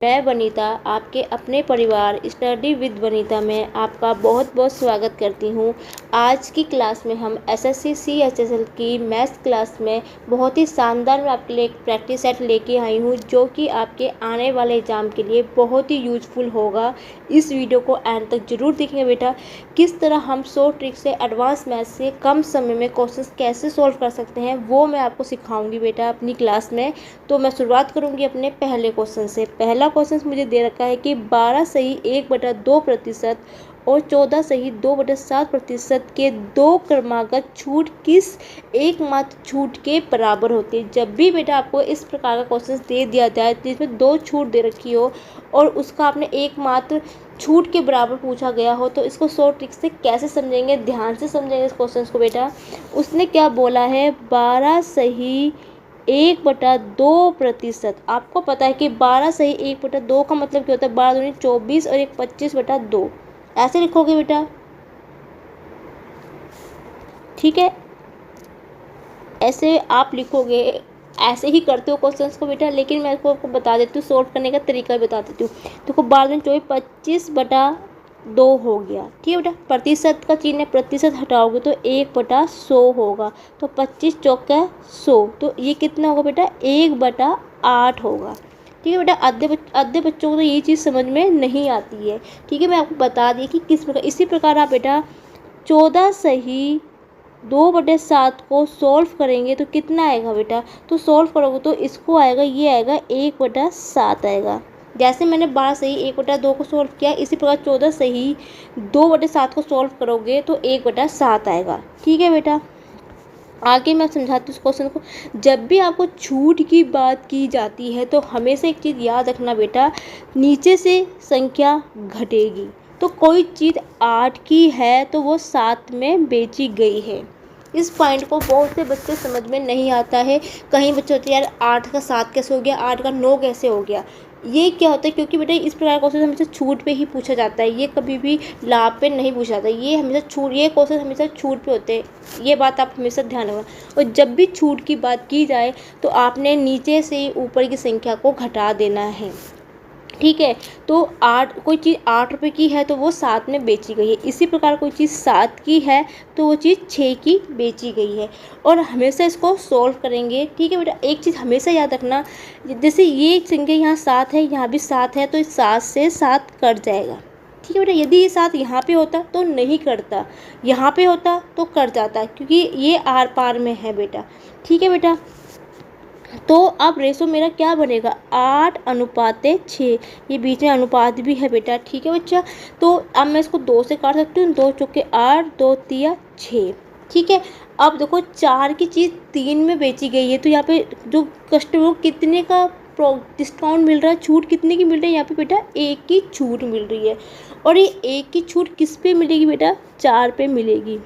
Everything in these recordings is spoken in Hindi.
मैं वनीता आपके अपने परिवार स्टडी विद वनीता में आपका बहुत बहुत स्वागत करती हूँ। आज की क्लास में हम एसएससी CHSL की मैथ्स क्लास में बहुत ही शानदार मैं आपके लिए एक प्रैक्टिस सेट लेके आई हूँ जो कि आपके आने वाले एग्ज़ाम के लिए बहुत ही यूज़फुल होगा। इस वीडियो को एंड तक ज़रूर देखेंगे बेटा। किस तरह हम 100 ट्रिक से एडवांस मैथ्स से कम समय में क्वेश्चंस कैसे सॉल्व कर सकते हैं वो मैं आपको सिखाऊंगी बेटा अपनी क्लास में। तो मैं शुरुआत करूंगी अपने पहले क्वेश्चन से। पहला क्वेश्चन मुझे दे रखा है कि 12 सही 1/2% और 14 सही 2/7% के दो क्रमागत छूट किस एकमात्र छूट के बराबर होती है। जब भी बेटा आपको इस प्रकार का क्वेश्चन दे दिया जाए जिसमें दो छूट दे रखी हो और उसका आपने एकमात्र छूट के बराबर पूछा गया हो तो इसको 100 ट्रिक से कैसे समझेंगे, ध्यान से समझेंगे इस क्वेश्चन को बेटा। उसने क्या बोला है, 12 सही 1/2%। आपको पता है कि 12 सही 1/2 का मतलब क्या होता है, 12 दूनी 24 और 1 25/2 ऐसे लिखोगे बेटा, ठीक है। ऐसे आप लिखोगे, ऐसे ही करते हो क्वेश्चंस को बेटा, लेकिन मैं आपको बता देती हूँ, सॉल्व करने का तरीका भी बता देती हूँ। देखो 12 दूनी 24 25/2 हो गया, ठीक है बेटा। प्रतिशत का चिन्ह प्रतिशत हटाओगे तो 1/100 होगा, तो 25 चौका 100, तो ये कितना होगा बेटा, 1/8 होगा, ठीक है बेटा। आधे बच्चों को तो ये चीज़ समझ में नहीं आती है, ठीक है। मैं आपको बता दी कि किस प्रकार, इसी प्रकार आप बेटा 14 सही 2/7 को सॉल्व करेंगे तो कितना आएगा बेटा, तो सॉल्व करोगे तो इसको आएगा, ये आएगा 1/7 आएगा। जैसे मैंने 12 सही 1/2 को सॉल्व किया, इसी प्रकार 14 सही 2/7 को सॉल्व करोगे तो 1/7 आएगा, ठीक है बेटा। आगे मैं समझाती हूँ उस क्वेश्चन को। जब भी आपको छूट की बात की जाती है तो हमेशा एक चीज़ याद रखना बेटा, नीचे से संख्या घटेगी। तो कोई चीज़ 8 की है तो वो 7 में बेची गई है। इस पॉइंट को बहुत से बच्चे समझ में नहीं आता है। कहीं बच्चे होते हैं यार 8 का 7 कैसे हो गया, 8 का 9 कैसे हो गया। ये क्या होता है, क्योंकि बेटा इस प्रकार का क्वेश्चन हमेशा छूट पे ही पूछा जाता है, ये कभी भी लाभ पे नहीं पूछा जाता। ये हमेशा छूट, ये क्वेश्चन हमेशा छूट पे होते हैं, ये बात आप हमेशा ध्यान रखना। और जब भी छूट की बात की जाए तो आपने नीचे से ऊपर की संख्या को घटा देना है, ठीक है। तो 8, कोई चीज़ 8 रुपये की है तो वो 7 में बेची गई है। इसी प्रकार कोई चीज़ 7 की है तो वो चीज़ 6 की बेची गई है, और हमेशा इसको सॉल्व करेंगे, ठीक है बेटा। एक चीज़ हमेशा याद रखना, जैसे ये संख्या यहाँ 7 है, यहाँ भी 7 है, तो इस 7 से 7 कट जाएगा, ठीक है बेटा। यदि ये 7 यहाँ पे होता तो नहीं करता, यहाँ पे होता तो कट जाता, क्योंकि ये आर पार में है बेटा, ठीक है बेटा। तो अब रेशो मेरा क्या बनेगा, 8:6। ये बीच में अनुपात भी है बेटा, ठीक है बच्चा। तो अब मैं इसको 2 से काट सकती हूँ, 2 चौके 8, 2 तिया 6, ठीक है। अब देखो 4 की चीज़ 3 में बेची गई है, तो यहाँ पे जो कस्टमर को कितने का डिस्काउंट मिल रहा है, छूट कितने की मिल रही है, यहाँ पे बेटा 1 की छूट मिल रही है। और ये 1 की छूट किस पे मिलेगी बेटा, 4 पे मिलेगी।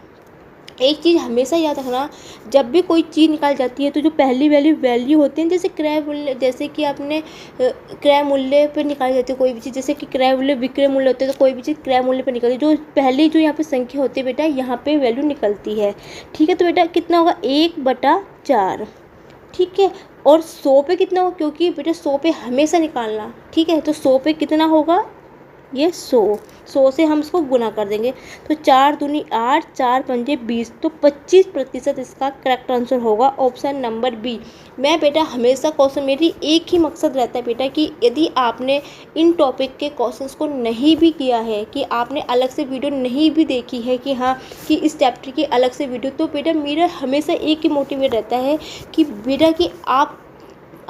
एक चीज़ हमेशा याद रखना, जब भी कोई चीज़ निकाल जाती है तो जो पहली वैल्यू होती है, जैसे क्रय मूल्य, जैसे कि आपने क्रय मूल्य पे निकाली जाती है कोई भी चीज़, जैसे कि क्रय मूल्य विक्रय मूल्य होते हैं, तो कोई भी चीज़ क्रय मूल्य पे निकलती है, जो पहली जो यहाँ पे संख्या होती है बेटा, यहाँ पे वैल्यू निकलती है, ठीक है। तो बेटा कितना होगा, 1/4, ठीक है। और 100 पे कितना होगा, क्योंकि बेटा 100 पे हमेशा निकालना, ठीक है। तो 100 पे कितना होगा, ये 100 से हम इसको गुना कर देंगे, तो 4 दूनी 8, 4 पंजे 20, तो 25% इसका करेक्ट आंसर होगा ऑप्शन नंबर बी। मैं बेटा हमेशा क्वेश्चन, मेरी एक ही मकसद रहता है बेटा कि यदि आपने इन टॉपिक के क्वेश्चंस को नहीं भी किया है, कि आपने अलग से वीडियो नहीं भी देखी है कि हाँ कि इस चैप्टर की अलग से वीडियो, तो बेटा मेरा हमेशा एक ही मोटिवेट रहता है कि बेटा कि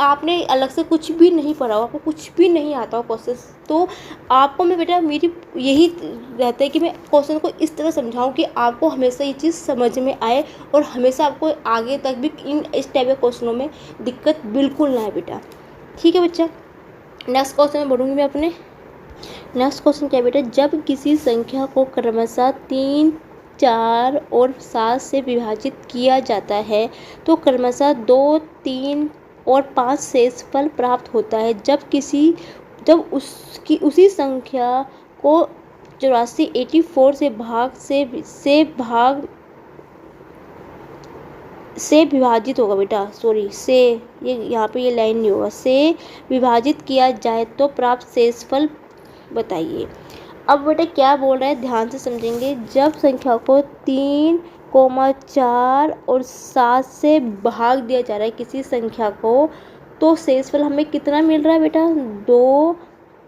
आपने अलग से कुछ भी नहीं पढ़ा हो, आपको कुछ भी नहीं आता हो क्वेश्चन, तो आपको मैं बेटा, मेरी यही रहता है कि मैं क्वेश्चन को इस तरह समझाऊं कि आपको हमेशा ये चीज़ समझ में आए और हमेशा आपको आगे तक भी इस टाइप के क्वेश्चनों में दिक्कत बिल्कुल ना आए बेटा, ठीक है बच्चा। नेक्स्ट क्वेश्चन में बढ़ूँगी मैं अपने। नेक्स्ट क्वेश्चन क्या है बेटा, जब किसी संख्या को क्रमशः 3, 4 और 7 से विभाजित किया जाता है तो क्रमशः 2, 3 और 5 शेषफल प्राप्त होता है। जब उसकी उसी संख्या को 84 से भाग से विभाजित होगा बेटा, सॉरी से, ये यहाँ पे ये लाइन नहीं होगा, से विभाजित किया जाए तो प्राप्त शेषफल बताइए। अब बेटा क्या बोल रहा है, ध्यान से समझेंगे। जब संख्या को 3, 4 और 7 से भाग दिया जा रहा है किसी संख्या को, तो शेषफल हमें कितना मिल रहा है बेटा, 2,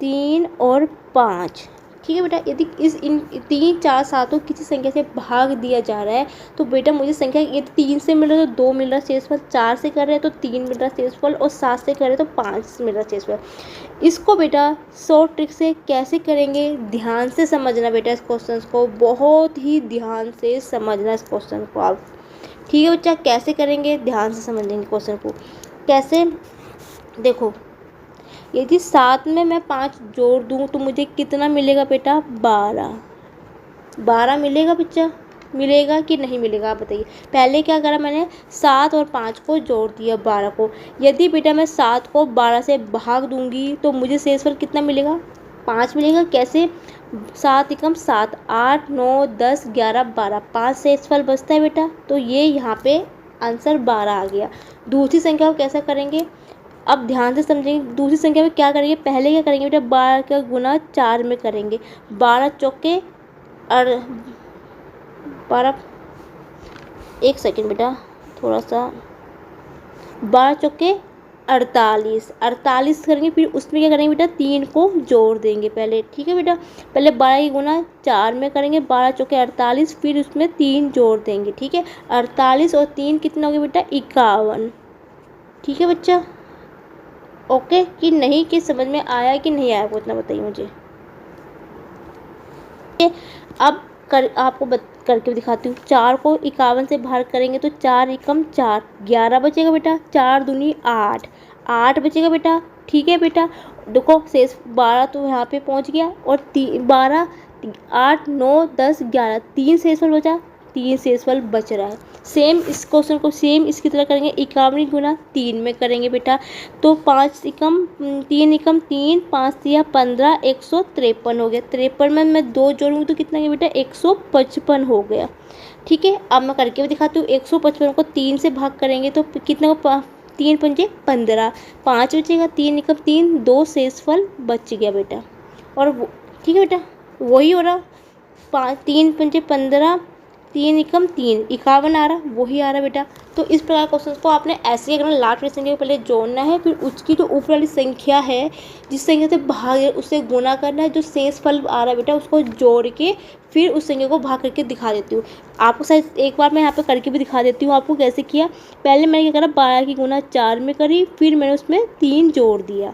3 और 5। ठीक है बेटा, यदि इस इन 3, 4, 7 को किसी संख्या से भाग दिया जा रहा है तो बेटा मुझे संख्या यदि 3 से मिल रहा है तो 2 मिल रहा है शेषफल, 4 से कर रहे हैं तो 3 मिल रहा है शेषफल, और 7 से कर रहे हैं तो 5 मिल रहा है शेषफल। इसको बेटा शॉर्ट ट्रिक से कैसे करेंगे, ध्यान से समझना बेटा, इस क्वेश्चन को बहुत ही ध्यान से समझना इस क्वेश्चन को आप। ठीक है बच्चा, कैसे करेंगे, ध्यान से समझेंगे क्वेश्चन को। कैसे, देखो यदि 7 में मैं 5 जोड़ दूँ तो मुझे कितना मिलेगा बेटा, 12 मिलेगा बच्चा, मिलेगा कि नहीं मिलेगा आप बताइए। पहले क्या करा मैंने, 7 और 5 को जोड़ दिया 12 को। यदि बेटा मैं 7 को 12 से भाग दूंगी तो मुझे शेषफल कितना मिलेगा, 5 मिलेगा। कैसे, 7 एकम 7, 8, 9, 10, 11, 12, 5 शेषफल बचता है बेटा, तो ये यहाँ पे आंसर 12 आ गया। दूसरी संख्या को कैसा करेंगे, अब ध्यान से समझेंगे। दूसरी संख्या में क्या करेंगे, पहले क्या करेंगे बेटा, 12 का गुना 4 में करेंगे। 12 चौके और 12, एक सेकेंड बेटा, थोड़ा सा, 12 चौके 48, 48 करेंगे, फिर उसमें क्या करेंगे बेटा, 3 को जोड़ देंगे पहले। ठीक है बेटा, पहले 12 की गुना 4 में करेंगे, 12 चौके 48, फिर उसमें 3 जोड़ देंगे। ठीक है, 48 और 3 कितना हो गया बेटा, 51। ठीक है बच्चा, ओके कि नहीं, कि समझ में आया कि नहीं आया, आपको इतना बताइए मुझे। अब आपको करके दिखाती हूँ। 4 को 51 से भाग करेंगे तो 4 एकम 4, 11 बचेगा बेटा, 4 दूनी 8, 8 बचेगा बेटा। ठीक है बेटा, देखो शेष 12 तो यहाँ पे पहुँच गया, और 12, 8, 9, 10, 11, 3 शेषफल बचा, 3 शेषफल बच रहा है। सेम इस क्वेश्चन को सेम इसकी तरह करेंगे, 51 गुना 3 में करेंगे बेटा, तो 5 एकम 3 एकम 3, 5 या 15, 153 हो गया। 53 में मैं 2 जोड़ूंगी तो कितना गया बेटा, 155 हो गया। ठीक है, अब मैं करके भी दिखाती हूँ। 155 को 3 से भाग करेंगे तो कितना को, 3 पंजे 15, 5 बचेगा, 3 एकम 3, 2 शेषफल बच गया बेटा। और ठीक है बेटा, वही हो रहा, 3 पंजे 15, 3 एकम 3, 51 आ रहा, वही आ रहा बेटा। तो इस प्रकार क्वेश्चन को आपने ऐसे ही करना, लास्ट वाली संख्या को पहले जोड़ना है, फिर उसकी जो ऊपर वाली संख्या है जिस संख्या से भाग है उससे गुना करना है, जो शेष फल आ रहा है बेटा उसको जोड़ के फिर उस संख्या को भाग करके दिखा देती हूँ आपको। शायद एक बार मैं यहाँ पे करके भी दिखा देती हूँ आपको कैसे किया। पहले मैंने क्या करा, 12 की गुना 4 में करी, फिर मैंने उसमें 3 जोड़ दिया।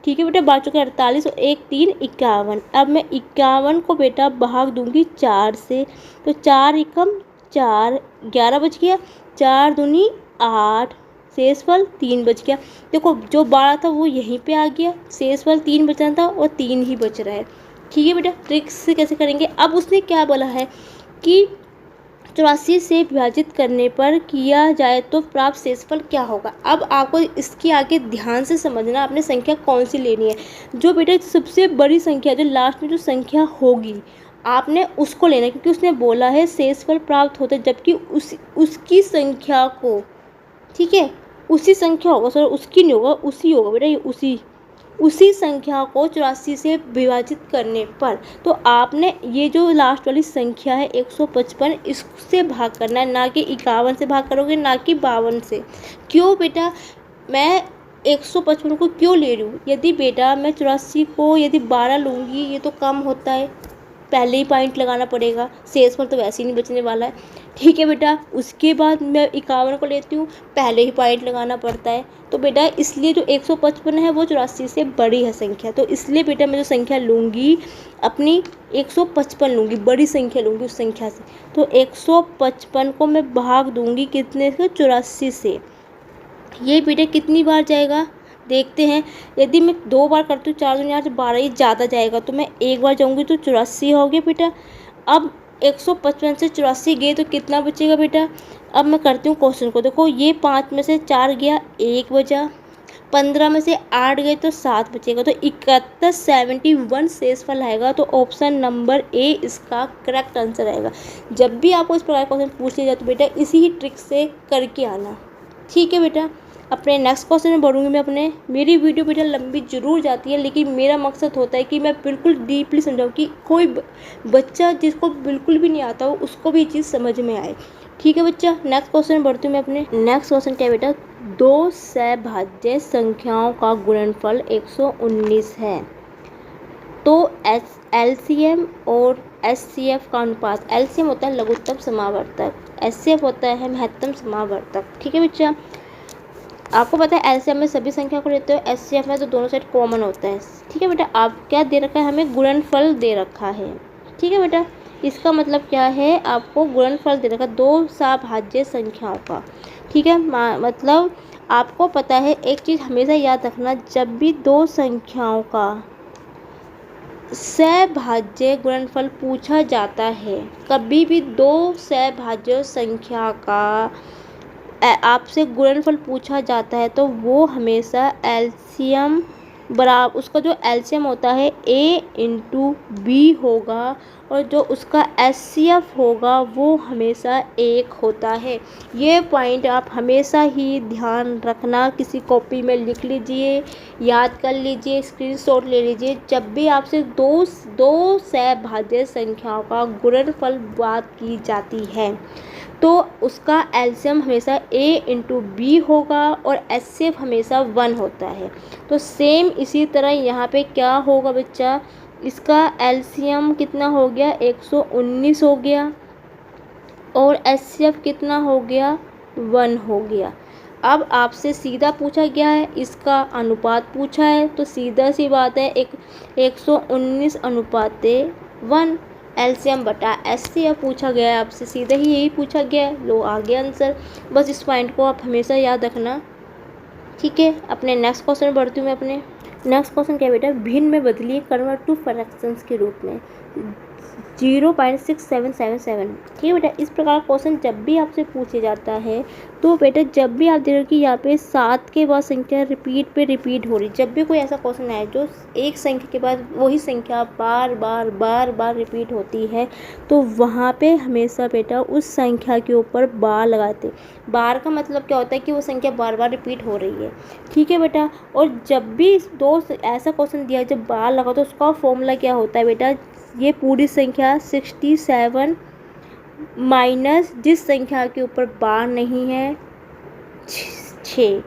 ठीक है बेटा, 12 चौके 48 और 1 3 51। अब मैं 51 को बेटा भाग दूंगी 4 से, तो 4 एकम 4, 11 बच गया, 4 दूनी 8, शेषफल 3 बच गया। देखो जो 12 था वो यहीं पे आ गया, शेषफल 3 बचना था और 3 ही बच रहा है। ठीक है बेटा, ट्रिक से कैसे करेंगे। अब उसने क्या बोला है कि 84 से विभाजित करने पर किया जाए तो प्राप्त शेषफल क्या होगा। अब आपको इसके आगे ध्यान से समझना, आपने संख्या कौन सी लेनी है। जो बेटा सबसे बड़ी संख्या, जो लास्ट में जो संख्या होगी आपने उसको लेना है, क्योंकि उसने बोला है शेषफल प्राप्त होता है, जबकि उसकी संख्या को, ठीक है उसी संख्या होगा, सॉरी उसकी नहीं होगा, उसी होगा बेटा, ये उसी संख्या को 84 से विभाजित करने पर, तो आपने ये जो लास्ट वाली संख्या है 155, इससे भाग करना है, ना कि 51 से भाग करोगे, ना कि 52 से। क्यों बेटा, मैं 155 को क्यों ले रही हूँ। यदि बेटा मैं 84 को यदि 12 लूँगी, ये तो कम होता है, पहले ही पॉइंट लगाना पड़ेगा, शेषफल तो वैसे ही नहीं बचने वाला है। ठीक है बेटा, उसके बाद मैं 51 को लेती हूँ, पहले ही पॉइंट लगाना पड़ता है। तो बेटा इसलिए जो 155 है वो 84 से बड़ी है संख्या, तो इसलिए बेटा मैं जो संख्या लूँगी अपनी 155 लूँगी, बड़ी संख्या लूँगी उस संख्या से। तो 155 को मैं भाग दूँगी कितने से, 84 से। ये बेटा कितनी बार जाएगा देखते हैं। यदि मैं 2 बार करती हूँ, 4 दूनी 8, 12 ही ज़्यादा जाएगा, तो मैं एक बार जाऊँगी तो 84 हो गया बेटा। अब 155 से 84 गए तो कितना बचेगा बेटा। अब मैं करती हूँ क्वेश्चन को, देखो ये 5 में से 4 गया, 1 बचा, 15 में से 8 गए तो 7 बचेगा, तो 71 71 शेषफल आएगा। तो ऑप्शन नंबर ए इसका करेक्ट आंसर आएगा। जब भी आपको इस प्रकार का क्वेश्चन पूछ लिया जाए तो बेटा इसी ही ट्रिक से करके आना, ठीक है बेटा। अपने नेक्स्ट क्वेश्चन में बढ़ूंगी मैं अपने। मेरी वीडियो बेटा लंबी जरूर जाती है, लेकिन मेरा मकसद होता है कि मैं बिल्कुल डीपली समझाऊँ कि कोई बच्चा जिसको बिल्कुल भी नहीं आता हो उसको भी ये चीज़ समझ में आए, ठीक है बच्चा। नेक्स्ट क्वेश्चन बढ़ती हूँ मैं अपने। नेक्स्ट क्वेश्चन क्या है बेटा, दो सहभाज्य संख्याओं का गुणनफल 119 है, तो एलसीएम और एचसीएफ का अनुपात। एलसीएम होता है लघुत्तम समावर्तक, एचसीएफ होता है महत्तम समावर्तक, ठीक है बच्चा। आपको पता है एलसीएम में सभी संख्या को लेते हो, एचसीएफ में तो दोनों साइड कॉमन होता है, ठीक है बेटा। आप क्या दे रखा है, हमें गुणनफल दे रखा है, ठीक है बेटा। इसका मतलब क्या है, आपको गुणनफल दे रखा है दो सहभाज्य संख्याओं का, ठीक है। मतलब आपको पता है एक चीज़ हमेशा याद रखना, जब भी दो संख्याओं का सहभाज्य गुणनफल पूछा जाता है, कभी भी दो सहभाज्य संख्या का आपसे गुणनफल पूछा जाता है तो वो हमेशा एलसीएम बराबर, उसका जो एलसीएम होता है ए इंटू बी होगा, और जो उसका एचसीएफ होगा वो हमेशा 1 होता है। ये पॉइंट आप हमेशा ही ध्यान रखना, किसी कॉपी में लिख लीजिए, याद कर लीजिए, स्क्रीनशॉट ले लीजिए। जब भी आपसे दो सहभाज्य संख्याओं का गुणनफल बात की जाती है तो उसका एलसीएम हमेशा ए इंटू बी होगा और एचसीएफ हमेशा 1 होता है। तो सेम इसी तरह यहाँ पे क्या होगा बच्चा, इसका एलसीएम कितना हो गया, 119 हो गया, और एचसीएफ कितना हो गया, 1 हो गया। अब आपसे सीधा पूछा गया है, इसका अनुपात पूछा है, तो सीधा सी बात है 119 अनुपात 1 एलसीएम बटा एचसीएफ पूछा गया है आपसे, सीधा ही यही पूछा गया है। लो आ गया आंसर। बस इस पॉइंट को आप हमेशा याद रखना, ठीक है। अपने नेक्स्ट क्वेश्चन बढ़ती हूँ मैं अपने। नेक्स्ट क्वेश्चन क्या है बेटा, भिन्न में बदलिए कन्वर्ट टू फ्रैक्शंस के रूप में 0.6777, ठीक है बेटा। इस प्रकार क्वेश्चन जब भी आपसे पूछे जाता है तो बेटा जब भी आप देखो कि यहाँ पे 7 के बाद संख्या रिपीट पे रिपीट हो रही, जब भी कोई ऐसा क्वेश्चन आए जो एक संख्या के बाद वही संख्या बार बार रिपीट होती है, तो वहाँ पे हमेशा बेटा उस संख्या के ऊपर बार लगाते। बार का मतलब क्या होता है कि वो संख्या बार बार रिपीट हो रही है, ठीक है बेटा। और जब भी ऐसा क्वेश्चन दिया जब बार लगा तो उसका फॉर्मूला क्या होता है बेटा, ये पूरी संख्या 67 माइनस जिस संख्या के ऊपर बार नहीं है 6,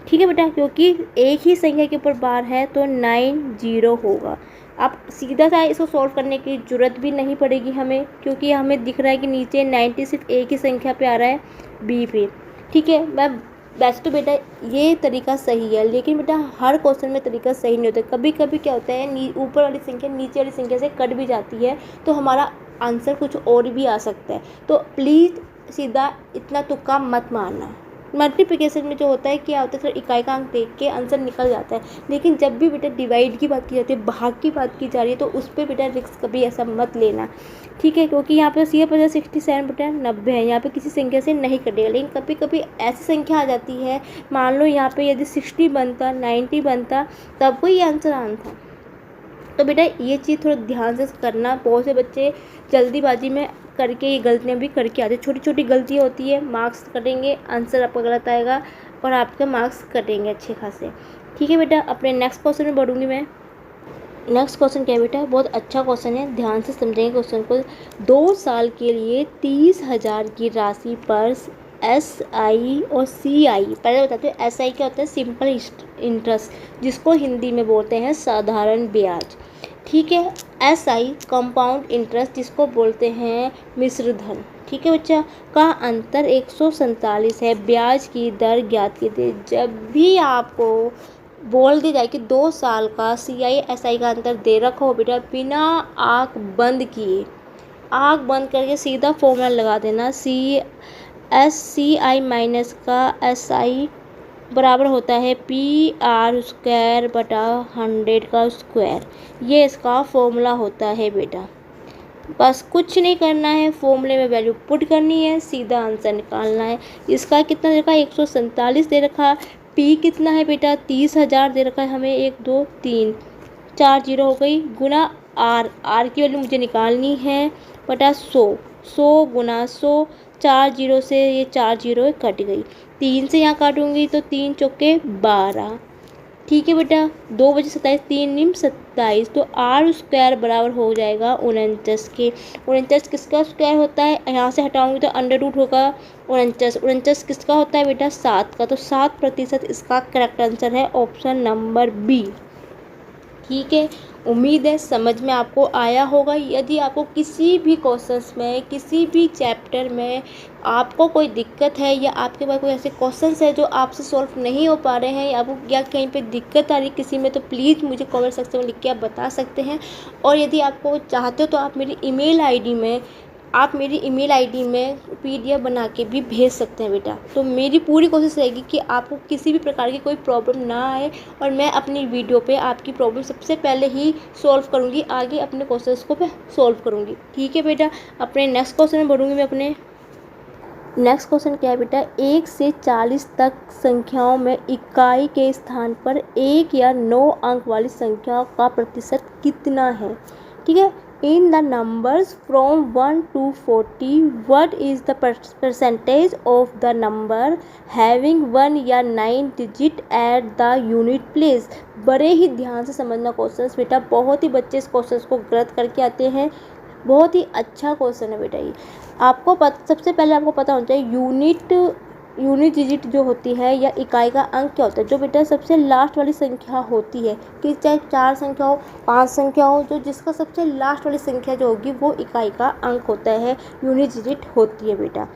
ठीक है बेटा। क्योंकि एक ही संख्या के ऊपर बार है तो 90 होगा। अब सीधा सा इसको सॉल्व करने की ज़रूरत भी नहीं पड़ेगी हमें, क्योंकि हमें दिख रहा है कि नीचे 90 सिर्फ एक ही संख्या पे आ रहा है बी पे, ठीक है। वैसे तो बेटा ये तरीका सही है, लेकिन बेटा हर क्वेश्चन में तरीका सही नहीं होता। कभी कभी क्या होता है ऊपर वाली संख्या नीचे वाली संख्या से कट भी जाती है, तो हमारा आंसर कुछ और भी आ सकता है। तो प्लीज़ सीधा इतना तुक्का मत मारना। मल्टीप्लिकेशन में जो होता है क्या होता है, थोड़ा इकाई का अंक देख के आंसर निकल जाता है, लेकिन जब भी बेटा डिवाइड की बात की जाती है, भाग की बात की जा रही है, तो उस पर बेटा रिस्क कभी ऐसा मत लेना, ठीक है। क्योंकि यहाँ पे सीधा पता 67/90 है, यहाँ पे किसी संख्या से नहीं कटेगा। लेकिन कभी कभी ऐसी संख्या आ जाती है, मान लो यहाँ पे यदि 60 बनता 90 बनता तब कोई आंसर आना था। तो बेटा ये चीज़ थोड़ा ध्यान से करना। बहुत से बच्चे जल्दीबाजी में करके ये गलतियाँ भी करके आते, छोटी छोटी गलतियाँ होती है, मार्क्स कटेंगे, आंसर आपका गलत आएगा और आपके मार्क्स कटेंगे अच्छे खासे, ठीक है बेटा। अपने नेक्स्ट क्वेश्चन में बढ़ूँगी मैं। नेक्स्ट क्वेश्चन क्या है बेटा, बहुत अच्छा क्वेश्चन है, ध्यान से समझेंगे क्वेश्चन को। 2 साल के लिए 30,000 की राशि पर SI और CI, पहले बताते हैं SI क्या होता है, सिंपल इंटरेस्ट, जिसको हिंदी में बोलते हैं साधारण ब्याज, ठीक है। SI कंपाउंड इंटरेस्ट, जिसको बोलते हैं मिश्र धन, ठीक है बच्चा, का अंतर 147 है। ब्याज की दर ज्ञात कीजिए। जब भी आपको बोल दी जाए कि 2 साल का CI SI का अंतर दे रखा हो बेटा, बिना आँख बंद किए, आँख बंद करके सीधा फॉर्मूला लगा देना, CI माइनस का SI बराबर होता है PR² बटा 100 का स्क्वायर। ये इसका फॉर्मूला होता है बेटा। बस कुछ नहीं करना है, फॉर्मूले में वैल्यू पुट करनी है, सीधा आंसर निकालना है। इसका कितना दे रखा है, 147 दे रखा। पी कितना है बेटा, 30,000 दे रखा है हमें, 1 2 3 4 जीरो हो गई, गुना आर, आर की वैल्यू मुझे निकालनी है, बटा 100, 100 गुना 100, 4 जीरो से ये 4 जीरो कट गई, 3 से यहाँ काटूंगी तो 3 चौके 12, ठीक है बेटा, 2 बजे 27, 3 निम 27, तो आर स्क्वायर बराबर हो जाएगा 49 के। 49 किसका स्क्वायर होता है, यहाँ से हटाऊंगी तो अंडर रूट होगा 49, 49 किसका होता है बेटा, 7 का, तो 7% इसका करेक्ट आंसर है ऑप्शन नंबर बी। ठीक है, उम्मीद है समझ में आपको आया होगा। यदि आपको किसी भी क्वेश्चंस में, किसी भी चैप्टर में आपको कोई दिक्कत है, या आपके पास कोई ऐसे क्वेश्चंस है जो आपसे सॉल्व नहीं हो पा रहे हैं, या आपको या कहीं पे दिक्कत आ रही किसी में, तो प्लीज़ मुझे कमेंट सेक्शन में लिख के आप बता सकते हैं। और यदि आपको चाहते हो तो आप मेरी ईमेल आईडी में PDF बना के भी भेज सकते हैं बेटा। तो मेरी पूरी कोशिश रहेगी कि आपको किसी भी प्रकार की कोई प्रॉब्लम ना आए, और मैं अपनी वीडियो पे आपकी प्रॉब्लम सबसे पहले ही सॉल्व करूँगी, आगे अपने क्वेश्चंस को मैं सॉल्व करूँगी। ठीक है बेटा, अपने नेक्स्ट क्वेश्चन में बढ़ूँगी मैं। अपने नेक्स्ट क्वेश्चन क्या है बेटा, 1 से 40 तक संख्याओं में इकाई के स्थान पर 1 या 9 अंक वाली संख्या का प्रतिशत कितना है। ठीक है, in the numbers from 1 to 40 what is the percentage of the number having 1 या 9 digit at the unit place. बड़े ही ध्यान से समझना क्वेश्चंस बेटा, बहुत ही बच्चे इस क्वेश्चंस को गलत करके आते हैं। बहुत ही अच्छा क्वेश्चन है बेटा ये। आपको सबसे पहले आपको पता होना चाहिए यूनिट डिजिट जो होती है, या इकाई का अंक क्या होता है। जो बेटा सबसे लास्ट वाली संख्या होती है, कि चाहे 4 संख्या हो, 5 संख्या हो, जो जिसका सबसे लास्ट वाली संख्या जो होगी वो इकाई का अंक होता है, यूनिट डिजिट होती है बेटा।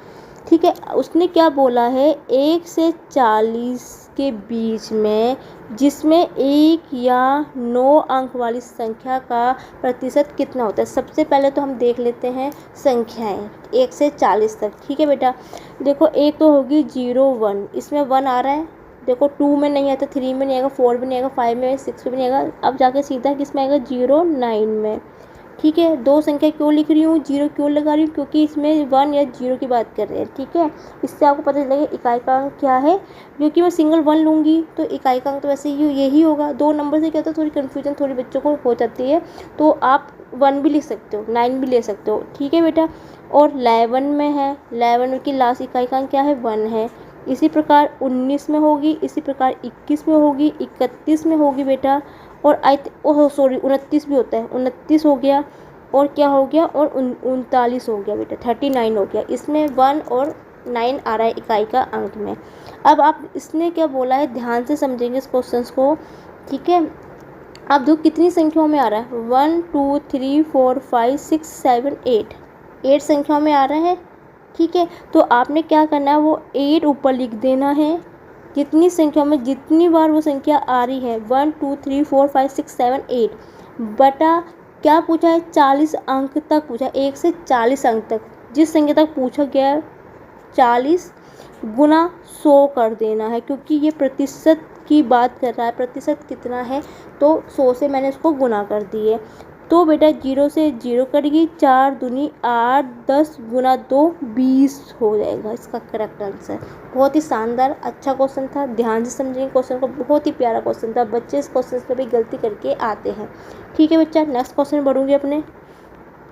ठीक है, उसने क्या बोला है, 1 से 40 के बीच में जिसमें 1 या 9 अंक वाली संख्या का प्रतिशत कितना होता है। सबसे पहले तो हम देख लेते हैं संख्याएं 1 से 40 तक। ठीक है बेटा, देखो एक तो होगी 0 1, इसमें 1 आ रहा है, देखो 2 में नहीं आता, 3 में नहीं आएगा, 4 में नहीं आएगा, 5 में, 6 में नहीं आएगा, अब जाके सीधा किस में आएगा, 0 9 में। ठीक है, 2 संख्या क्यों लिख रही हूँ, 0 क्यों लगा रही हूँ, क्योंकि इसमें 1 या 0 की बात कर रहे हैं। ठीक है, इससे आपको पता चलेगा इकाई का अंक क्या है, क्योंकि मैं सिंगल 1 लूँगी तो इकाई का अंक तो वैसे ही यही होगा। 2 नंबर से क्या होता है, थोड़ी कन्फ्यूजन थोड़ी बच्चों को हो जाती है, तो आप 1 भी लिख सकते हो, 9 भी ले सकते हो। ठीक है बेटा, और 11 में है, 11 की लास्ट इकाई का अंक क्या है, 1 है। इसी प्रकार 19 में होगी, इसी प्रकार 21 में होगी, 31 में होगी बेटा, और 29 भी होता है, 29 हो गया, और क्या हो गया, और 39 हो गया बेटा, 39 हो गया। इसमें 1 और 9 आ रहा है इकाई का अंक में। अब आप इसने क्या बोला है, ध्यान से समझेंगे इस क्वेश्चन को। ठीक है, अब देखो कितनी संख्याओं में आ रहा है, 1 2 3 4 5 6 7 8 संख्याओं में आ रहा है। ठीक है, तो आपने क्या करना है, वो 8 ऊपर लिख देना है। जितनी संख्या में जितनी बार वो संख्या आ रही है, 1 2 3 4 5 6 7 8 बटा क्या पूछा है, 40 अंक तक पूछा, 1 से 40 अंक तक जिस संख्या तक पूछा गया है, 40 गुना 100 कर देना है, क्योंकि ये प्रतिशत की बात कर रहा है। प्रतिशत कितना है, तो 100 से मैंने इसको गुना कर दिए। तो बेटा 0 से 0 कटेगी, 4 दूनी 8, 10 गुना 2 20 हो जाएगा इसका करेक्ट आंसर। बहुत ही शानदार अच्छा क्वेश्चन था, ध्यान से समझेंगे क्वेश्चन को, बहुत ही प्यारा क्वेश्चन था। बच्चे इस क्वेश्चन पे भी गलती करके आते हैं। ठीक है बच्चा, नेक्स्ट क्वेश्चन बढ़ूंगी अपने।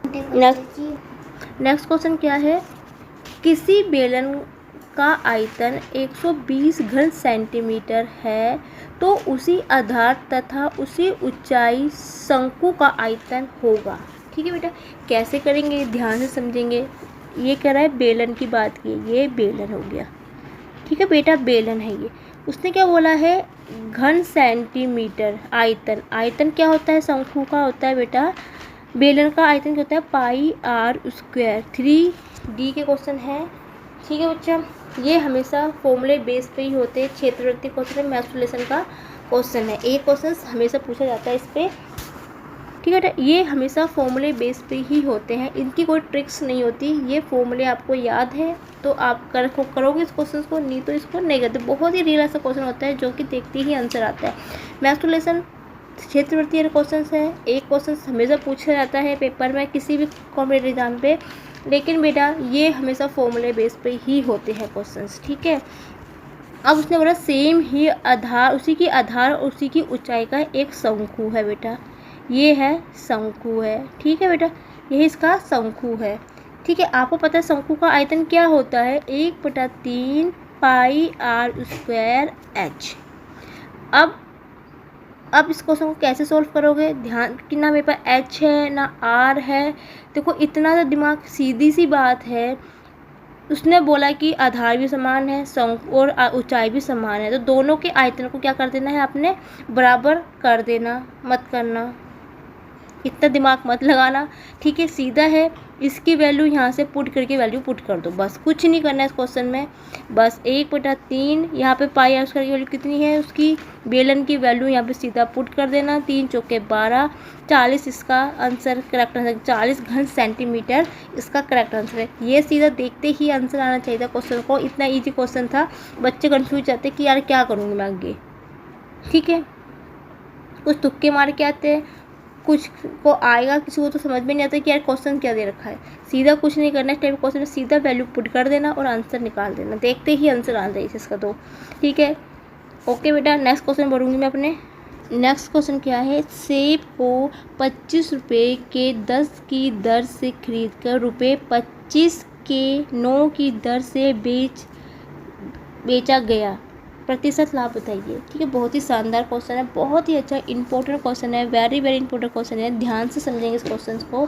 नेक्स्ट क्वेश्चन क्या है, किसी बेलन का आयतन 120 घन सेंटीमीटर है, तो उसी आधार तथा उसी ऊंचाई शंकु का आयतन होगा। ठीक है बेटा, कैसे करेंगे ध्यान से समझेंगे। ये कह रहा है बेलन की बात की, ये बेलन हो गया। ठीक है बेटा, बेलन है ये। उसने क्या बोला है, घन सेंटीमीटर आयतन। आयतन क्या होता है, शंकु का होता है बेटा। बेलन का आयतन क्या होता है, पाई आर स्क्वायर। 3D के क्वेश्चन है। ठीक है बच्चा, ये हमेशा फॉर्मूले बेस पे ही होते हैं। क्षेत्रवृत्तीय क्वेश्चन है, मैथ्स का क्वेश्चन है, एक क्वेश्चन हमेशा पूछा जाता है इस पर। ठीक है बेटा, ये हमेशा फॉर्मूले बेस पे ही होते हैं, इनकी कोई ट्रिक्स नहीं होती। ये फॉर्मूले आपको याद है तो आप करोगे इस क्वेश्चन को, नहीं तो इसको नहीं करते। बहुत ही रियल ऐसा क्वेश्चन होता है जो कि देखते ही आंसर आता है। मैथ्स क्षेत्रवृत्तीय क्वेश्चन है, एक क्वेश्चन हमेशा पूछा जाता है पेपर में किसी भी कॉम्पिटेटिव एग्जाम पे, लेकिन बेटा ये हमेशा फॉर्मूले बेस पे ही होते हैं क्वेश्चंस। ठीक है, अब उसने बोला सेम ही आधार, उसी की आधार और उसी की ऊंचाई का एक शंकु है बेटा, ये है शंकु है। ठीक है बेटा, यही इसका शंकु है। ठीक है, आपको पता है शंकु का आयतन क्या होता है, 1/3 पाई r स्क्वायर h। अब इस क्वेश्चन को कैसे सॉल्व करोगे, ध्यान कि ना मेरे पास h है ना r है। देखो इतना तो दिमाग, सीधी सी बात है। उसने बोला कि आधार भी समान है, शंकु और ऊंचाई भी समान है, तो दोनों के आयतन को क्या कर देना है आपने, बराबर कर देना, मत करना, इतना दिमाग मत लगाना। ठीक है, सीधा है। इसकी वैल्यू यहाँ से पुट करके वैल्यू पुट कर दो, बस कुछ नहीं करना है इस क्वेश्चन में। बस 1/3 यहाँ पे पाई आर स्क्वायर की वैल्यू कितनी है, उसकी बेलन की वैल्यू यहाँ पे सीधा पुट कर देना। 3 चौके 12, 40 इसका आंसर, करेक्ट आंसर 40 घन सेंटीमीटर इसका करेक्ट आंसर है। ये सीधा देखते ही आंसर आना चाहिए था क्वेश्चन को, इतना ईजी क्वेश्चन था। बच्चे कन्फ्यूज जाते कि यार क्या करूँगी मैं आगे। ठीक है, कुछ तुक्के मार के आते हैं, कुछ को आएगा, किसी को तो समझ में नहीं आता कि यार क्वेश्चन क्या दे रखा है। सीधा कुछ नहीं करना है, इस टाइप क्वेश्चन में सीधा वैल्यू पुट कर देना और आंसर निकाल देना, देखते ही आंसर आ जाए इसका तो। ठीक है, ओके बेटा, नेक्स्ट क्वेश्चन पढ़ूंगी मैं अपने। नेक्स्ट क्वेश्चन क्या है, सेब को 25 रुपये के 10 की दर से खरीद कर रुपये 25 के 9 की दर से बेचा गया, प्रतिशत लाभ बताइए। ठीक है, बहुत ही शानदार क्वेश्चन है, बहुत ही अच्छा इंपॉर्टेंट क्वेश्चन है, वेरी वेरी इंपॉर्टेंट क्वेश्चन है। ध्यान से समझेंगे इस क्वेश्चन को।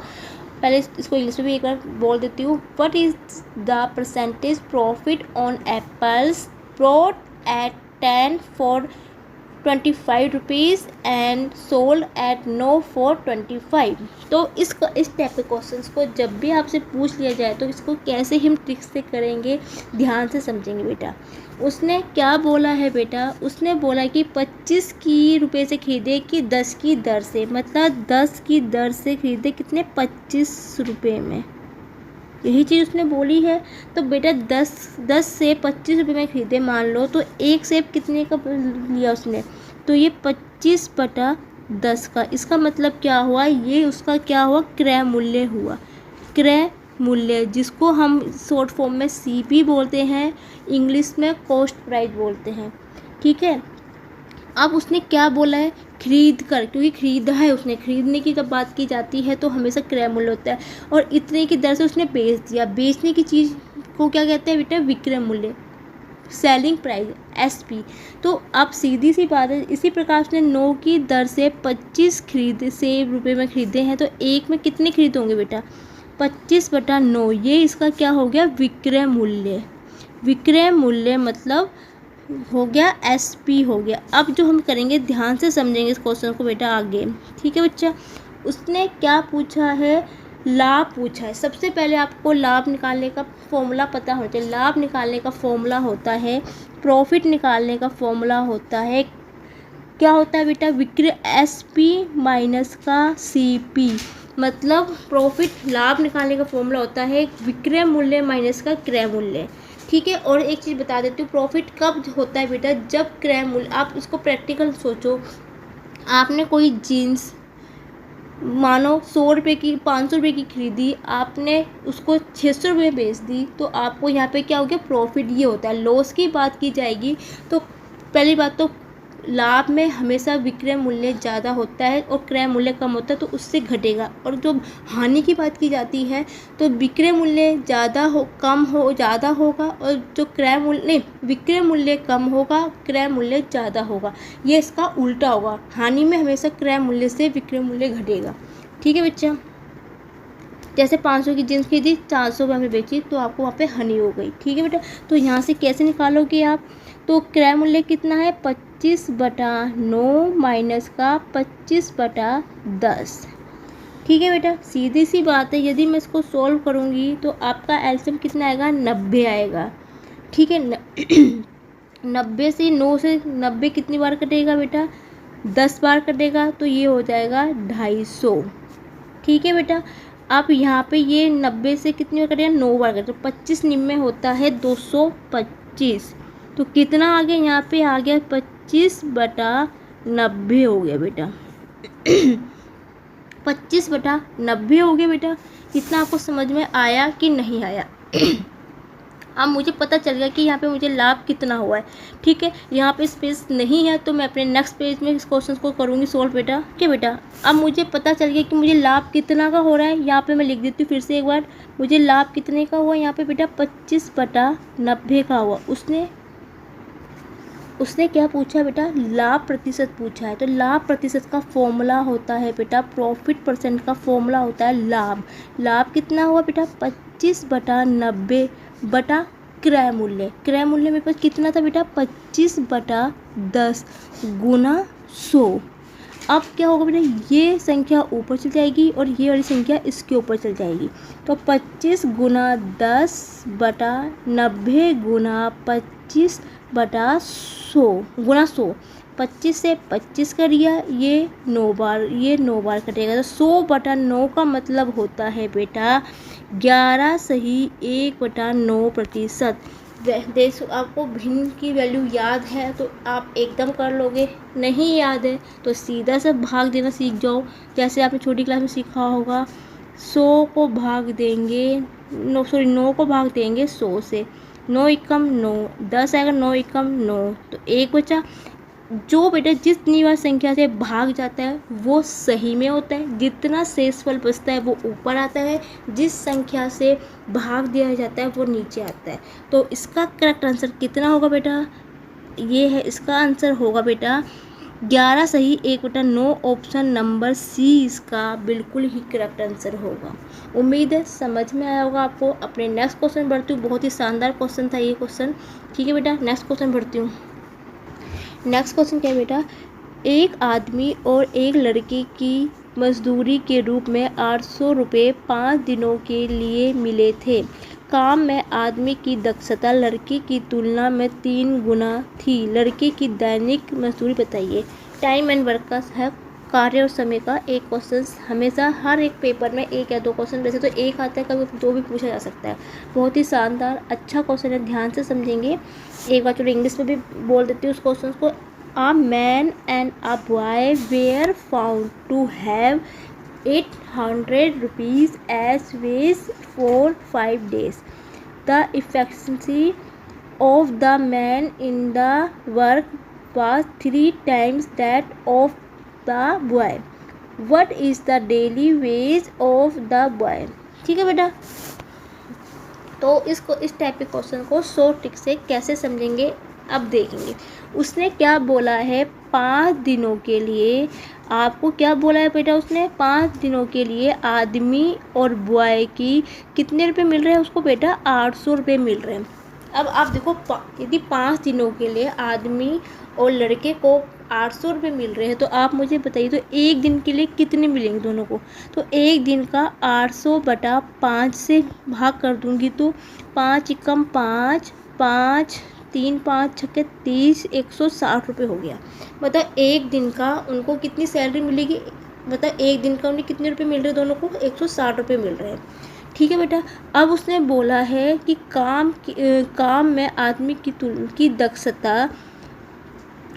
पहले इसको इंग्लिश में भी एक बार बोल देती हूँ। What is the percentage profit on apples brought at 10 for 25 rupees and sold at 9 for 25। तो इस टाइप के क्वेश्चंस को जब भी आपसे पूछ लिया जाए तो इसको कैसे हम ट्रिक से करेंगे, ध्यान से समझेंगे बेटा। उसने क्या बोला है बेटा, उसने बोला कि 25 की रुपये से खरीदे कि 10 की दर से, मतलब 10 की दर से खरीदे कितने, 25 रुपये में, यही चीज़ उसने बोली है। तो बेटा 10 से 25 रुपये में खरीदे मान लो, तो एक सेब कितने का लिया उसने, तो ये 25/10 का। इसका मतलब क्या हुआ, ये उसका क्या हुआ, क्रय मूल्य हुआ। क्रय मूल्य जिसको हम शॉर्ट फॉर्म में CP बोलते हैं, इंग्लिश में कॉस्ट प्राइस बोलते हैं। ठीक है, अब उसने क्या बोला है, खरीद कर, क्योंकि खरीदा है उसने, खरीदने की जब बात की जाती है तो हमेशा क्रय मूल्य होता है, और इतने की दर से उसने बेच दिया। बेचने की चीज़ को क्या कहते हैं बेटा, विक्रय मूल्य, सेलिंग प्राइस, SP। तो अब सीधी सी बात है, इसी प्रकार उसने 9 की दर से 25 सेब रुपये में खरीदे हैं, तो एक में कितने खरीद होंगे बेटा, 25/9, ये इसका क्या हो गया, विक्रय मूल्य। विक्रय मूल्य मतलब हो गया SP हो गया। अब जो हम करेंगे, ध्यान से समझेंगे इस क्वेश्चन को बेटा आगे। ठीक है बच्चा, उसने क्या पूछा है, लाभ पूछा है। सबसे पहले आपको लाभ निकालने का फॉर्मूला पता होना चाहिए। लाभ निकालने का फॉर्मूला होता है, प्रॉफिट निकालने का फॉर्मूला होता है, क्या होता है बेटा, विक्रय SP माइनस का CP, मतलब प्रॉफिट, लाभ निकालने का फॉर्मूला होता है विक्रय मूल्य माइनस का क्रय मूल्य। ठीक है, और एक चीज़ बता देती हूँ, प्रॉफिट कब होता है बेटा, जब क्रय मूल्य, आप इसको प्रैक्टिकल सोचो, आपने कोई जीन्स मानो 100 रुपये की, 500 रुपये की खरीदी, आपने उसको 600 रुपये में बेच दी, तो आपको यहाँ पे क्या हो गया, प्रॉफिट ये होता है। लॉस की बात की जाएगी तो पहली बात तो लाभ में हमेशा विक्रय मूल्य ज़्यादा होता है और क्रय मूल्य कम होता है, तो उससे घटेगा। और जो हानि की बात की जाती है तो विक्रय मूल्य ज़्यादा ज़्यादा होगा, और जो क्रय मूल्य नहीं, विक्रय मूल्य कम होगा, क्रय मूल्य ज़्यादा होगा, ये इसका उल्टा होगा। हानि में हमेशा क्रय मूल्य से विक्रय मूल्य घटेगा। ठीक है बच्चा, जैसे 500 की जीन्स खरीदी, 400 रुपये में बेची, तो आपको वहाँ पे हानि हो गई। ठीक है बेटा, तो यहाँ से कैसे निकालोगे आप, तो क्रय मूल्य कितना है, 25/9 माइनस का 25/10। ठीक है बेटा, सीधी सी बात है। यदि मैं इसको सॉल्व करूँगी तो आपका एलसीएम कितना आएगा, 90 आएगा। ठीक है, 90 से 9 से 90 कितनी बार कटेगा बेटा, 10 बार कटेगा, तो ये हो जाएगा 250। ठीक है बेटा, अब यहाँ पे ये 90 से कितनी बार कटेगा, 9 बार कटेगा, तो 25 निम्न होता है 225। तो कितना आ गया, यहाँ पे आ गया 25/90 हो गया बेटा। 25/90 हो गया बेटा। इतना आपको समझ में आया कि नहीं आया? अब मुझे पता चल गया कि यहाँ पे मुझे लाभ कितना हुआ है। ठीक है, यहाँ पे स्पेस नहीं है तो मैं अपने नेक्स्ट पेज में इस क्वेश्चन को करूँगी सोल्व बेटा। क्या बेटा, अब मुझे पता चल गया कि मुझे लाभ कितना का हो रहा है। यहाँ पे मैं लिख देती हूँ फिर से एक बार, मुझे लाभ कितने का हुआ यहाँ पे बेटा 25/90 का हुआ। उसने क्या पूछा बेटा, लाभ प्रतिशत पूछा है। तो लाभ प्रतिशत का फॉर्मूला होता है बेटा, प्रॉफिट परसेंट का फॉर्मूला होता है लाभ। लाभ कितना हुआ बेटा 25/90 बटा क्रय मूल्य। क्रय मूल्य मेरे पास कितना था बेटा 25/10 गुना 100। अब क्या होगा बेटा, ये संख्या ऊपर चल जाएगी और ये वाली संख्या इसके ऊपर चल जाएगी। तो 25 गुना 10/90 गुना 25/100 गुना 100। 25 से 25 कर दिया, ये 9 बार कटेगा। तो 100/9 का मतलब होता है बेटा 11 सही 1/9%। देखो आपको भिन्न की वैल्यू याद है तो आप एकदम कर लोगे, नहीं याद है तो सीधा सा भाग देना सीख जाओ। जैसे आपने छोटी क्लास में सीखा होगा, 100 को भाग देंगे 9 को भाग देंगे 100 से, 9 एकम 9, 10 आएगा, 9 एकम 9, तो 1 बचा। जो बेटा जितनी बार संख्या से भाग जाता है वो सही में होता है, जितना शेषफल बचता है वो ऊपर आता है, जिस संख्या से भाग दिया जाता है वो नीचे आता है। तो इसका करेक्ट आंसर कितना होगा बेटा, ये है इसका आंसर होगा बेटा 11 सही 1/9। ऑप्शन नंबर सी इसका बिल्कुल ही करेक्ट आंसर होगा। उम्मीद है समझ में आया होगा आपको। अपने नेक्स्ट क्वेश्चन बढ़ती हूँ, बहुत ही शानदार क्वेश्चन था ये क्वेश्चन। ठीक है बेटा, नेक्स्ट क्वेश्चन बढ़ती हूँ। नेक्स्ट क्वेश्चन क्या है बेटा, एक आदमी और एक लड़के की मजदूरी के रूप में 800 रुपये 5 दिनों के लिए मिले थे। काम में आदमी की दक्षता लड़के की तुलना में 3 गुना थी। लड़के की दैनिक मजदूरी बताइए। टाइम एंड वर्क का है, कार्य और समय का एक क्वेश्चन हमेशा हर एक पेपर में एक या दो क्वेश्चन, वैसे तो एक आता है, कभी दो भी पूछा जा सकता है। बहुत ही शानदार अच्छा क्वेश्चन है, ध्यान से समझेंगे। एक बार चलो इंग्लिश में भी बोल देती हूँ उस क्वेश्चन को। A man and a boy were found to have 800 rupees as wages for 5 days. The efficiency of the man in the work was 3 times that of the boy. What is the daily wage of the boy? ठीक है बेटा, तो इस टाइप के क्वेश्चन को शॉर्ट ट्रिक से कैसे समझेंगे अब देखेंगे। उसने क्या बोला है 5 दिनों के लिए, आपको क्या बोला है बेटा, उसने 5 दिनों के लिए आदमी और बॉय की कितने रुपए मिल रहे हैं उसको बेटा 800 रुपये मिल रहे हैं। अब आप देखो यदि 5 दिनों के लिए आदमी और लड़के को 800 रुपये मिल रहे हैं तो आप मुझे बताइए तो एक दिन के लिए कितने मिलेंगे दोनों को। तो एक दिन का 800/5 से भाग कर दूंगी तो 5 एकम 5, 5 3 5 छक्के 30, 160 रुपये हो गया। मतलब एक दिन का उनको कितनी सैलरी मिलेगी, मतलब एक दिन का उन्हें कितने रुपए मिल रहे हैं दोनों को 160 रुपये मिल रहे हैं। ठीक है बेटा, अब उसने बोला है कि काम में आदमी की दक्षता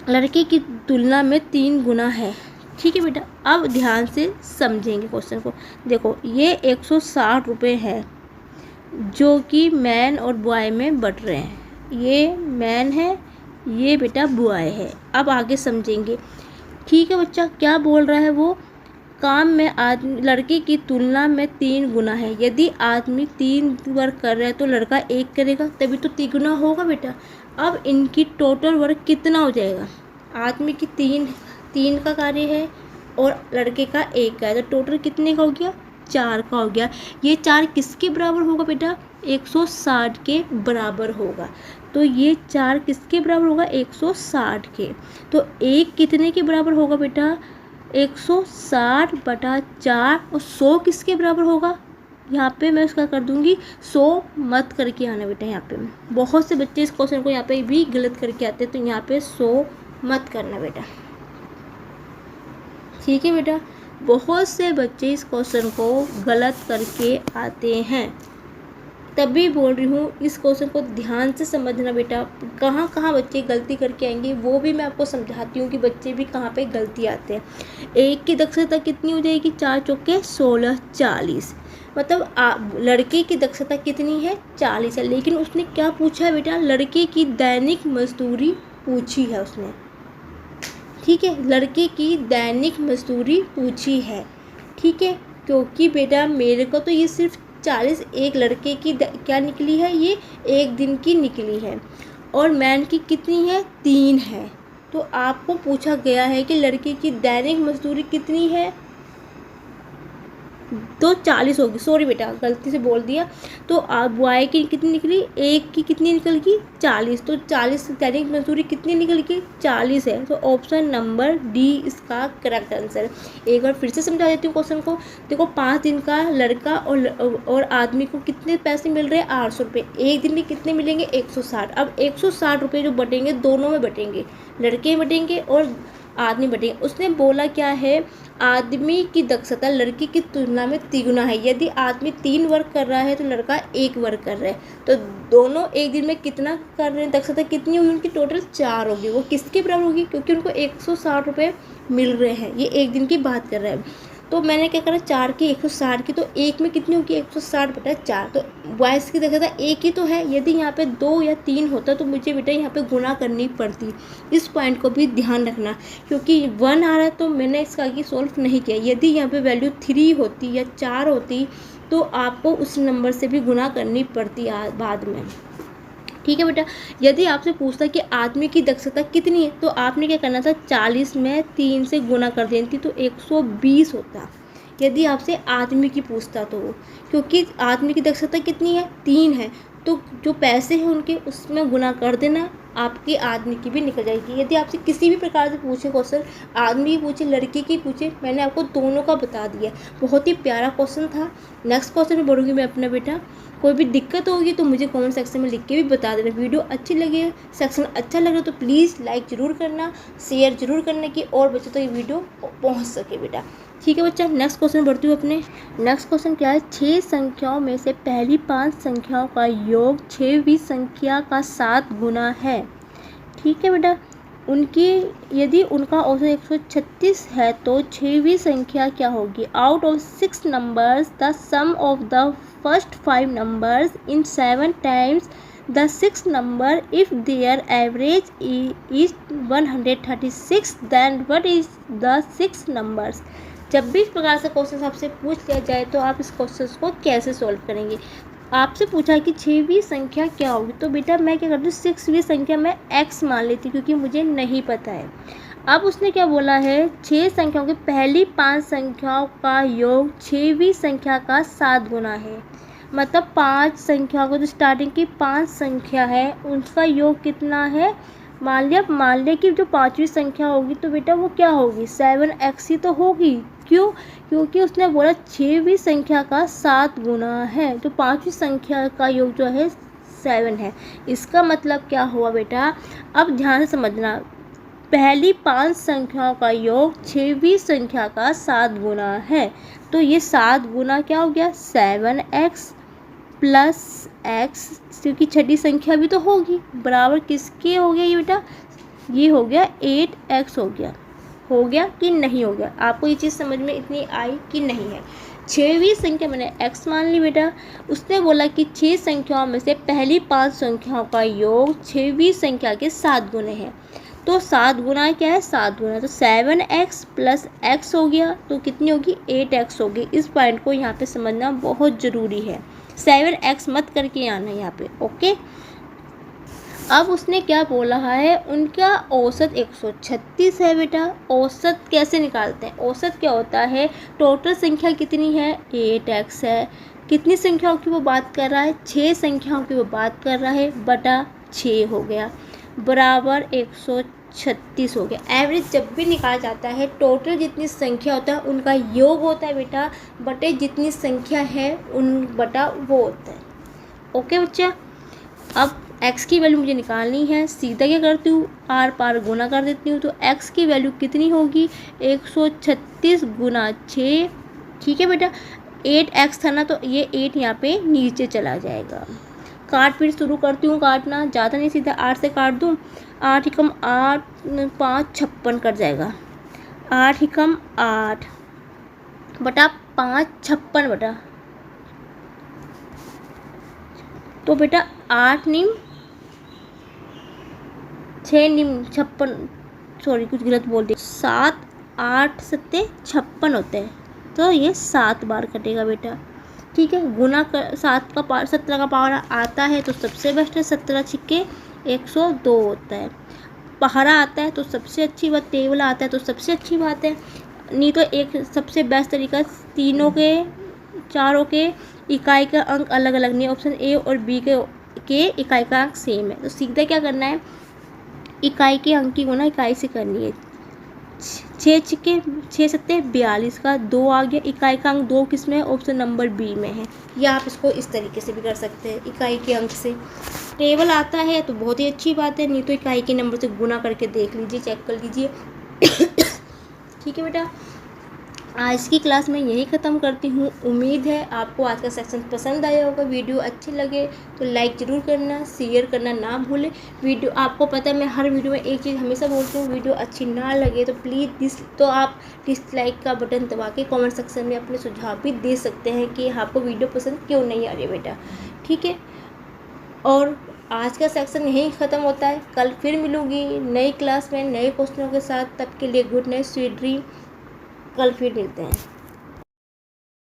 लड़के की तुलना में 3 गुना है। ठीक है बेटा, अब ध्यान से समझेंगे क्वेश्चन को। देखो ये 160 रुपये है जो कि मैन और बॉय में बट रहे हैं। ये मैन है, ये बेटा बॉय है। अब आगे समझेंगे। ठीक है बच्चा, क्या बोल रहा है वो, काम में आदमी लड़के की तुलना में 3 गुना है। यदि आदमी 3 वर्क कर रहा है तो लड़का 1 करेगा, तभी तो 3 गुना होगा बेटा। अब इनकी टोटल वर्क कितना हो जाएगा, आदमी की 3 का कार्य है और लड़के का 1 का है, तो टोटल कितने का हो गया 4 का हो गया। ये 4 किसके बराबर होगा बेटा 160 के बराबर होगा। तो ये 4 किसके बराबर होगा 160 के। तो 1 कितने के बराबर होगा बेटा 160/4। और 100 किसके बराबर होगा, यहाँ पे मैं उसका कर दूंगी 100 मत करके आना बेटा। यहाँ पे बहुत से बच्चे इस क्वेश्चन को यहाँ पे भी गलत करके आते हैं, तो यहाँ पे 100 मत करना बेटा। ठीक है बेटा, बहुत से बच्चे इस क्वेश्चन को गलत करके आते हैं। तभी बोल रही हूँ इस क्वेश्चन को ध्यान से समझना बेटा। कहाँ कहाँ बच्चे गलती करके आएंगे वो भी मैं आपको समझाती हूँ कि बच्चे भी कहाँ पे गलती आते हैं। एक की दक्षता कितनी हो जाएगी, 4 चौके 16, 40। मतलब लड़के की दक्षता कितनी है, 40 है। लेकिन उसने क्या पूछा है बेटा, लड़के की दैनिक मजदूरी पूछी है उसने। ठीक है, लड़के की दैनिक मजदूरी पूछी है। ठीक है, क्योंकि बेटा मेरे को तो ये सिर्फ 40 एक लड़के की क्या निकली है, ये एक दिन की निकली है। और मैन की कितनी है, 3 है। तो आपको पूछा गया है कि लड़के की दैनिक मजदूरी कितनी है, तो 40 होगी। सॉरी बेटा गलती से बोल दिया। तो बॉय की कितनी निकली, एक की कितनी निकल गई, 40। तो 40 दैनिक मजदूरी कितनी निकल गई, 40 है। तो ऑप्शन नंबर डी इसका करेक्ट आंसर। एक बार फिर से समझा देती हूँ क्वेश्चन को। देखो 5 दिन का लड़का और आदमी को कितने पैसे मिल रहे हैं, 800 रुपये। एक दिन में कितने मिलेंगे, 160। अब 160 रुपये जो बटेंगे दोनों में बटेंगे, लड़के बटेंगे और आदमी बटेंगे। उसने बोला क्या है, आदमी की दक्षता लड़की की तुलना में 3 गुना है। यदि आदमी 3 वर्क कर रहा है तो लड़का 1 वर्क कर रहा है। तो दोनों एक दिन में कितना कर रहे हैं, दक्षता कितनी होगी उनकी, टोटल 4 होगी। वो किसके बराबर होगी, क्योंकि उनको 160 रुपये मिल रहे हैं। ये एक दिन की बात कर रहा है। तो मैंने क्या करा, 4 की 160 की, तो एक में कितनी होगी, 160 बटा 4। तो बॉयज़ की दक्षता एक ही तो है। यदि यहाँ पे 2 या 3 होता तो मुझे बेटा यहाँ पे गुना करनी पड़ती। इस पॉइंट को भी ध्यान रखना, क्योंकि 1 आ रहा है तो मैंने इसका आगे सॉल्व नहीं किया। यदि यहाँ पे वैल्यू 3 होती या 4 होती तो आपको उस नंबर से भी गुना करनी पड़ती बाद में। ठीक है बेटा, यदि आपसे पूछता कि आदमी की दक्षता कितनी है तो आपने क्या करना था, 40 में 3 से गुना कर देनी थी तो 120 होता। यदि आपसे आदमी की पूछता तो, क्योंकि आदमी की दक्षता कितनी है, 3 है। तो जो पैसे हैं उनके उसमें गुना कर देना, आपकी आदमी की भी निकल जाएगी। यदि आपसे किसी भी प्रकार से पूछे क्वेश्चन, आदमी की पूछे लड़की की पूछे, मैंने आपको दोनों का बता दिया। बहुत ही प्यारा क्वेश्चन था। नेक्स्ट क्वेश्चन में बढ़ूंगी मैं अपना बेटा। कोई भी दिक्कत होगी तो मुझे कमेंट सेक्शन में लिख के भी बता देना। वीडियो अच्छी लगे, सेक्शन अच्छा लगे तो प्लीज़ लाइक ज़रूर करना, शेयर ज़रूर करने की, और बच्चों तक ये वीडियो पहुंच सके बेटा। ठीक है बच्चा, नेक्स्ट क्वेश्चन बढ़ती हूँ अपने। नेक्स्ट क्वेश्चन क्या है, 6 संख्याओं में से पहली 5 संख्याओं का योग 6वीं संख्या का 7 गुना है। ठीक है बेटा, यदि उनका औसत 136 है तो 6वीं संख्या क्या होगी। Out of 6 numbers the sum of the first 5 numbers in 7 times the 6 number if their average is 136 then what is the 6 numbers. जब भी इस प्रकार से क्वेश्चन आपसे पूछ लिया जाए तो आप इस क्वेश्चन को कैसे सॉल्व करेंगे। आपसे पूछा कि 6वीं संख्या क्या होगी, तो बेटा मैं क्या करती हूँ, 6वीं संख्या मैं x मान लेती क्योंकि मुझे नहीं पता है। अब उसने क्या बोला है, 6 संख्याओं की पहली 5 संख्याओं का योग 6वीं संख्या का 7 गुना है। मतलब 5 संख्याओं को जो स्टार्टिंग की 5 संख्या है उसका योग कितना है। मान लिया कि जो 5वीं संख्या होगी तो बेटा वो क्या होगी, 7x ही तो होगी। क्यों, क्योंकि उसने बोला 6वीं संख्या का 7 गुना है, तो 5वीं संख्या का योग जो है 7 है। इसका मतलब क्या हुआ बेटा, अब ध्यान से समझना, पहली 5 संख्याओं का योग 6वीं संख्या का 7 गुना है। तो ये 7 गुना क्या हो गया, 7x प्लस x, क्योंकि छठी संख्या भी तो होगी, बराबर किसके हो गया ये बेटा, ये हो गया 8x हो गया कि नहीं हो गया। आपको ये चीज़ समझ में इतनी आई कि नहीं है। 6वीं संख्या मैंने x मान ली बेटा। उसने बोला कि 6 संख्याओं में से पहली 5 संख्याओं का योग 6वीं संख्या के 7 गुने हैं। तो 7 गुना क्या है, 7 गुना, तो 7x प्लस x हो गया तो कितनी होगी, 8x होगी। इस पॉइंट को यहाँ पे समझना बहुत ज़रूरी है। 7x मत करके आना यहाँ पे, ओके। अब उसने क्या बोला है, उनका औसत 136 है बेटा। औसत कैसे निकालते हैं, औसत क्या होता है, टोटल संख्या कितनी है, 8x है। कितनी संख्याओं की वो बात कर रहा है, 6 संख्याओं की वो बात कर रहा है, बटा 6 हो गया, बराबर 136 हो गया। एवरेज जब भी निकाला जाता है, टोटल जितनी संख्या होता है उनका योग होता है बेटा, बटे जितनी संख्या है उन बटा वो होता है। ओके बच्चा, अब x की वैल्यू मुझे निकालनी है। सीधा क्या करती हूँ, आर पार गुना कर देती हूँ, तो x की वैल्यू कितनी होगी, 136 गुना 6। ठीक है बेटा, 8x था ना, तो ये 8 यहाँ पे नीचे चला जाएगा। काट फिर शुरू करती हूँ काटना, ज़्यादा नहीं, सीधा 8 से काट दूँ। 8 एकम 8, 5 56 कट जाएगा। 8 एकम 8 बटा 5 56 बटा, तो बेटा 8 निम 6 निम 56, सॉरी कुछ गलत बोल दिया, 7 8 सत्ते 56 होते हैं, तो ये 7 बार कटेगा बेटा। ठीक है, गुना कर 17 का पावर आता है तो सबसे बेस्ट है, 17 छिक्के 102 होता है। पहाड़ा आता है तो सबसे अच्छी बात, टेबल आता है तो सबसे अच्छी बात है, नहीं तो एक सबसे बेस्ट तरीका तीनों के चारों के इकाई का अंक अलग अलग नहीं, ऑप्शन ए और बी के इकाई का अंक सेम है। तो सीधा क्या करना है, इकाई के अंक की गुना इकाई से करनी है। 6 छिक्के 6 सत्ते 42 का 2 आ गया, इकाई का अंक 2 किस में है, ऑप्शन नंबर बी में है। या आप इसको इस तरीके से भी कर सकते हैं, इकाई के अंक से। टेबल आता है तो बहुत ही अच्छी बात है, नहीं तो इकाई के नंबर से गुना करके देख लीजिए, चेक कर लीजिए। ठीक है बेटा, आज की क्लास में यही ख़त्म करती हूँ। उम्मीद है आपको आज का सेक्शन पसंद आया होगा। वीडियो अच्छी लगे तो लाइक ज़रूर करना, शेयर करना ना भूलें। वीडियो आपको पता है मैं हर वीडियो में एक चीज़ हमेशा बोलती हूँ, वीडियो अच्छी ना लगे तो प्लीज़ आप डिसलाइक का बटन दबा के कॉमेंट सेक्शन में अपने सुझाव भी दे सकते हैं कि आपको वीडियो पसंद क्यों नहीं आ रही बेटा। ठीक है, और आज का सेक्शन यहीं ख़त्म होता है। कल फिर मिलूँगी नई क्लास में नए क्वेश्चनों के साथ, तब के लिए गुड नाइट, स्वीट ड्रीम। कल फिर मिलते हैं।